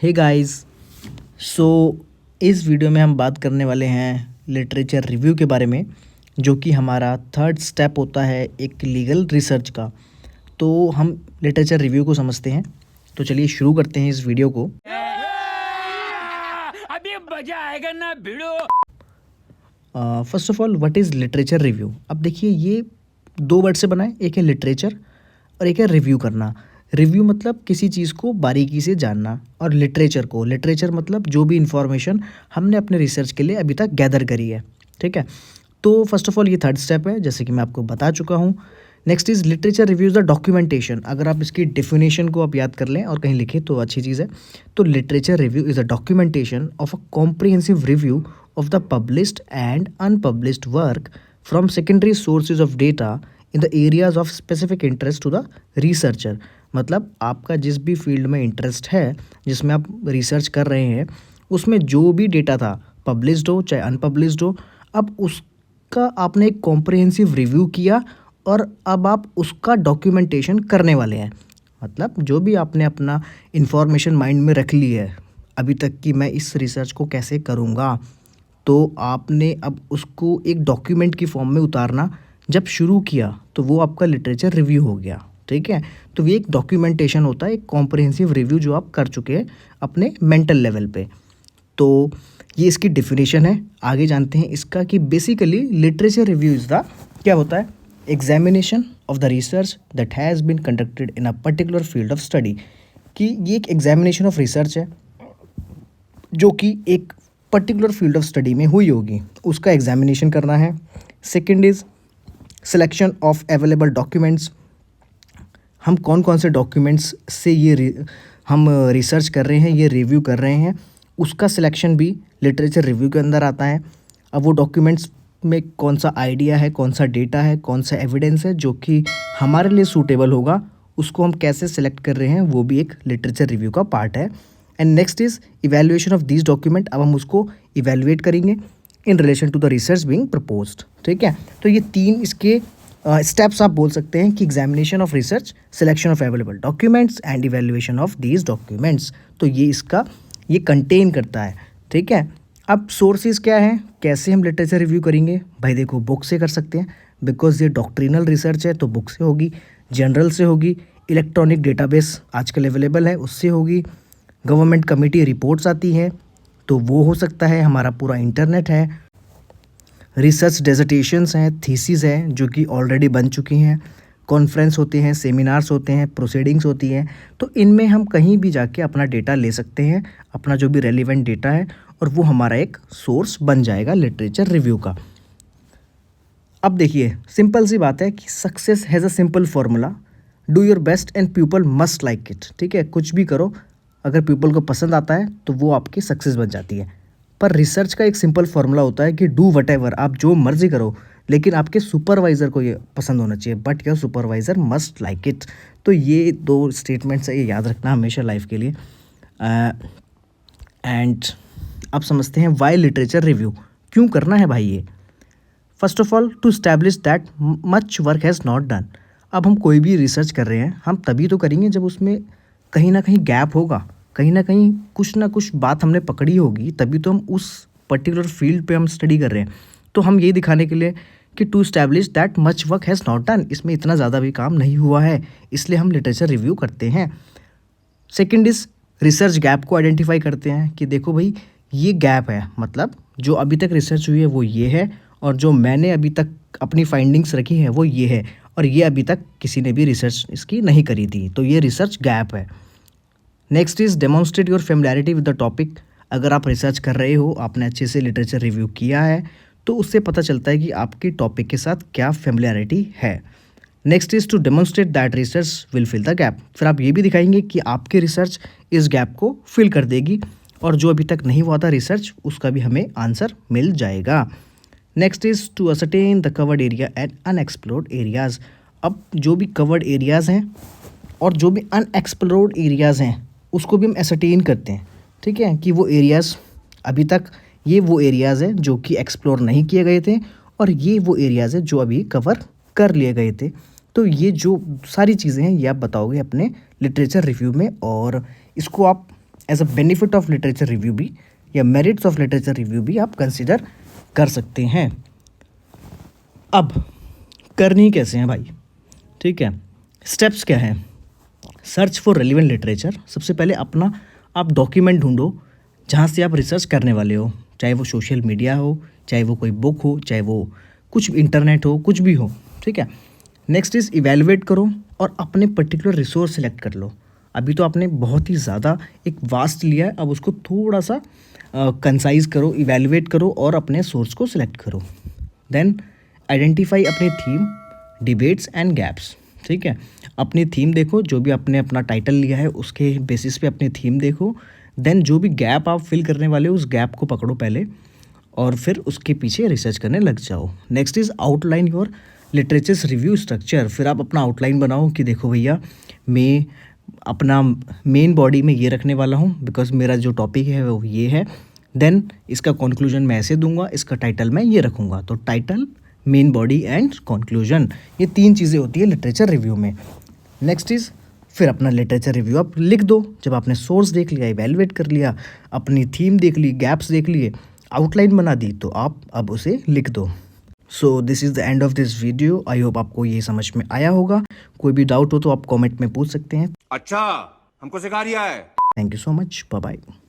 Hey guys. सो इस video में हम बात करने वाले हैं लिटरेचर रिव्यू के बारे में, जो कि हमारा थर्ड स्टेप होता है एक लीगल रिसर्च का। तो हम लिटरेचर रिव्यू को समझते हैं। तो चलिए शुरू करते हैं इस वीडियो को। अभी मजा आएगा ना भिड़ो। First of all, what is literature review? अब देखिए, ये दो वर्ड से बना है, एक है लिटरेचर और एक है रिव्यू करना। रिव्यू मतलब किसी चीज़ को बारीकी से जानना, और लिटरेचर मतलब जो भी इंफॉर्मेशन हमने अपने रिसर्च के लिए अभी तक गैदर करी है। ठीक है, तो फर्स्ट ऑफ ऑल ये थर्ड स्टेप है, जैसे कि मैं आपको बता चुका हूँ। Next is literature review is the documentation. अगर आप इसकी डेफिनेशन को आप याद कर लें और कहीं लिखें तो अच्छी चीज़ है। तो literature review is a documentation of a comprehensive review of the published and unpublished work from secondary sources of data in the areas of specific interest to the researcher। मतलब आपका जिस भी फील्ड में इंटरेस्ट है, जिसमें आप research कर रहे हैं, उसमें जो भी डेटा था, पब्लिश्ड हो चाहे अनपब्लिश्ड हो, अब उसका आपने एक कॉम्प्रिहेंसिव रिव्यू किया और अब आप उसका डॉक्यूमेंटेशन करने वाले हैं। मतलब जो भी आपने अपना इंफॉर्मेशन माइंड में रख ली है अभी तक कि मैं इस रिसर्च को कैसे करूँगा, तो आपने अब उसको एक डॉक्यूमेंट की फॉर्म में उतारना जब शुरू किया, तो वो आपका लिटरेचर रिव्यू हो गया। ठीक है, तो ये एक डॉक्यूमेंटेशन होता है, एक कॉम्प्रिहेंसिव रिव्यू जो आप कर चुके हैं अपने मेंटल लेवल पे। तो ये इसकी डेफिनेशन है। आगे जानते हैं इसका कि basically literature review is the क्या होता है, examination of the research that has been conducted in a particular field of study. कि ये एक एग्जामिनेशन ऑफ रिसर्च है जो कि एक पर्टिकुलर फील्ड ऑफ स्टडी में हुई होगी, उसका एग्जामिनेशन करना है। Second is selection of available documents. हम कौन कौन से डॉक्यूमेंट्स से हम रिसर्च कर रहे हैं, ये रिव्यू कर रहे हैं, उसका सिलेक्शन भी लिटरेचर रिव्यू के अंदर आता है। अब वो डॉक्यूमेंट्स में कौन सा आइडिया है, कौन सा डेटा है, कौन सा एविडेंस है जो कि हमारे लिए सूटेबल होगा, उसको हम कैसे सिलेक्ट कर रहे हैं, वो भी एक लिटरेचर रिव्यू का पार्ट है। And next is evaluation of these document. अब हम उसको इवैल्यूएट करेंगे in relation to the research being proposed. ठीक है, तो ये तीन इसके स्टेप्स आप बोल सकते हैं कि examination of research, selection of available documents and evaluation of these documents. तो ये कंटेन करता है। ठीक है, अब सोर्सेज क्या हैं, कैसे हम लिटरेचर रिव्यू करेंगे? भाई देखो, बुक से कर सकते हैं, बिकॉज ये डॉक्ट्रिनल रिसर्च है तो बुक से होगी, जनरल से होगी, इलेक्ट्रॉनिक डेटाबेस आजकल अवेलेबल है उससे होगी, गवर्नमेंट कमेटी रिपोर्ट्स आती हैं तो वो हो सकता है, हमारा पूरा इंटरनेट है, रिसर्च डिसर्टेशंस हैं, थीसिस हैं जो कि ऑलरेडी बन चुकी हैं, कॉन्फ्रेंस होते हैं, सेमिनार्स होते हैं, प्रोसीडिंग्स होती हैं। तो इनमें हम कहीं भी जाके अपना डेटा ले सकते हैं, अपना जो भी रेलिवेंट डेटा है, और वो हमारा एक सोर्स बन जाएगा लिटरेचर रिव्यू का। अब देखिए, सिंपल सी बात है कि success has a simple formula, do your best and people must like it. ठीक है, कुछ भी करो, अगर पीपल को पसंद आता है तो वो आपकी सक्सेस बन जाती है। पर रिसर्च का एक सिंपल फार्मूला होता है कि डू व्हाटएवर, आप जो मर्जी करो, लेकिन आपके सुपरवाइज़र को ये पसंद होना चाहिए, but your supervisor must like it. तो ये दो स्टेटमेंट्स है, ये याद रखना हमेशा लाइफ के लिए। एंड अब समझते हैं वाई लिटरेचर रिव्यू क्यों करना है भाई ये। First of all, to establish that much work has not done. अब हम कोई भी रिसर्च कर रहे हैं, हम तभी तो करेंगे जब उसमें कहीं ना कहीं गैप होगा, कहीं ना कुछ बात हमने पकड़ी होगी, तभी तो हम उस पर्टिकुलर फील्ड पे हम स्टडी कर रहे हैं। तो हम ये दिखाने के लिए कि to establish that much work has not done, इसमें इतना ज़्यादा भी काम नहीं हुआ है, इसलिए हम लिटरेचर रिव्यू करते हैं। सेकंड इज़ रिसर्च गैप को आइडेंटिफाई करते हैं कि देखो भाई, ये गैप है, मतलब जो अभी तक रिसर्च हुई है वो ये है, और जो मैंने अभी तक अपनी फाइंडिंग्स रखी है वो ये है, और ये अभी तक किसी ने भी रिसर्च इसकी नहीं करी थी, तो ये रिसर्च गैप है। Next is demonstrate your familiarity with the topic. अगर आप रिसर्च कर रहे हो, आपने अच्छे से लिटरेचर रिव्यू किया है, तो उससे पता चलता है कि आपकी टॉपिक के साथ क्या फेमिलियरिटी है। Next is to demonstrate that research will fill the gap. फिर आप ये भी दिखाएंगे कि आपकी रिसर्च इस गैप को फिल कर देगी, और जो अभी तक नहीं हुआ था रिसर्च, उसका भी हमें आंसर मिल जाएगा। Next is to ascertain the covered area and unexplored areas. अब जो भी कवर्ड एरियाज़ हैं और जो भी अनएक्सप्लोर्ड एरियाज़ हैं, उसको भी हम एसरटेन करते हैं। ठीक है, कि वो एरियाज़ अभी तक, ये वो एरियाज़ हैं जो कि एक्सप्लोर नहीं किए गए थे, और ये वो एरियाज़ हैं जो अभी कवर कर लिए गए थे। तो ये जो सारी चीज़ें हैं ये आप बताओगे अपने लिटरेचर रिव्यू में, और इसको आप as a benefit of literature review भी या मेरिट्स ऑफ लिटरेचर रिव्यू भी आप कंसिडर कर सकते हैं। अब करनी कैसे हैं भाई, ठीक है, स्टेप्स क्या हैं। सर्च फॉर रेलिवेंट लिटरेचर, सबसे पहले अपना आप डॉक्यूमेंट ढूंढो जहाँ से आप रिसर्च करने वाले हो, चाहे वो सोशल मीडिया हो, चाहे वो कोई बुक हो, चाहे वो कुछ इंटरनेट हो, कुछ भी हो, ठीक है। नेक्स्ट इज़ इवेलुएट करो और अपने पर्टिकुलर रिसोर्स सेलेक्ट कर लो। अभी तो आपने बहुत ही ज़्यादा एक वास्ट लिया है, अब उसको थोड़ा सा कंसाइज करो, इवेलुएट करो और अपने सोर्स को सिलेक्ट करो। देन आइडेंटिफाई अपनी थीम, डिबेट्स एंड गैप्स, ठीक है। अपनी थीम देखो, जो भी आपने अपना टाइटल लिया है उसके बेसिस पे अपनी थीम देखो। देन जो भी गैप आप फिल करने वाले हो उस गैप को पकड़ो पहले और फिर उसके पीछे रिसर्च करने लग जाओ। Next is outline your literatures review structure, फिर आप अपना आउटलाइन बनाओ कि देखो भैया मैं अपना मेन बॉडी में ये रखने वाला हूँ बिकॉज मेरा जो टॉपिक है वो ये है। देन इसका कंक्लूजन मैं ऐसे दूंगा, इसका टाइटल मैं ये रखूँगा। तो title, main body and conclusion, ये 3 चीज़ें होती है लिटरेचर रिव्यू में। नेक्स्ट इज़ फिर अपना लिटरेचर रिव्यू आप लिख दो। जब आपने सोर्स देख लिया, इवेलुएट कर लिया, अपनी थीम देख ली, गैप्स देख लिए, आउटलाइन बना दी, तो आप अब उसे लिख दो। So this is the end of this video. I hope आपको ये समझ में आया होगा। कोई भी डाउट हो तो आप कमेंट में पूछ सकते हैं। अच्छा, हमको सिखा रिया है। Thank you so much, bye bye.